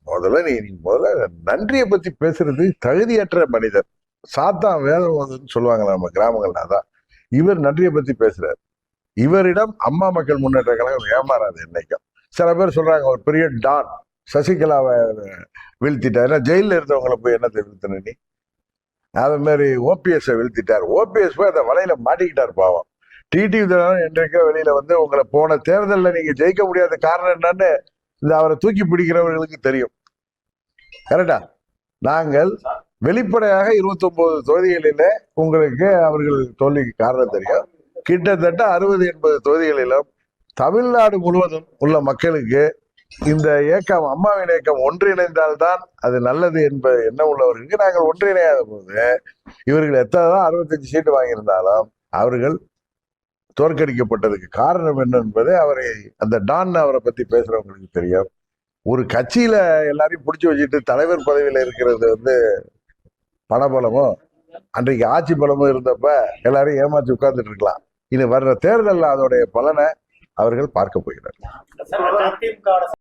முதல்ல நீ முதல்ல நன்றியை பத்தி பேசுறது தகுதியற்ற மனிதர். சாத்தான் வேதம் வந்துன்னு சொல்லுவாங்களா நம்ம கிராமங்கள்ல, அதான் இவர் நன்றியை பத்தி பேசுறாரு. இவரிடம் அம்மா மக்கள் முன்னேற்ற கழகம் ஏமாறாது என்னைக்கும். சில பேர் சொல்றாங்க ஒரு பெரிய டான் சசிகலாவை வீழ்த்திட்டாரு, ஜெயில இருந்தவங்களை போய் என்னத்தை வீழ்த்தின நீ? அது மாதிரி ஓபிஎஸ் வீழ்த்திட்டார். ஓபிஎஸ் போய் அந்த வலையில மாட்டிக்கிட்டார் பாவம். டிடிவி தினகரன் என்றைக்கோ வெளியில வந்து உங்களை போன தேர்தலில் நீங்க ஜெயிக்க முடியாத காரணம் என்னன்னு இந்த அவரை தூக்கி பிடிக்கிறவர்களுக்கு தெரியும். கரெக்டா? நாங்கள் வெளிப்படையாக 29 தொகுதிகளில உங்களுக்கு அவர்கள் தோல்விக்கு காரணம் தெரியும். கிட்டத்தட்ட 60-80 தொகுதிகளிலும் தமிழ்நாடு முழுவதும் உள்ள மக்களுக்கு இந்த இயக்கம், அம்மாவின் இயக்கம் ஒன்றிணைந்தால்தான் அது நல்லது என்பது என்ன உள்ளவர்களுக்கு நாங்கள் ஒன்றிணையாத போது இவர்கள் எத்தனைதான் 65 சீட்டு வாங்கியிருந்தாலும் அவர்கள் தோற்கடிக்கப்பட்டதுக்கு காரணம் என்ன என்பது அவரை அந்த டான் அவரை பத்தி பேசுறவங்களுக்கு தெரியும். ஒரு கட்சியில எல்லாரையும் பிடிச்சி வச்சுட்டு தலைவர் பதவியில இருக்கிறது பணபலமும் அன்றைக்கு ஆட்சி பலமும் இருந்தப்ப எல்லாரையும் ஏமாற்றி உட்கார்ந்துட்டு இருக்கலாம். இனி வர்ற தேர்தலில் அதோடைய பலனை அவர்கள் பார்க்க போகிறார்கள்.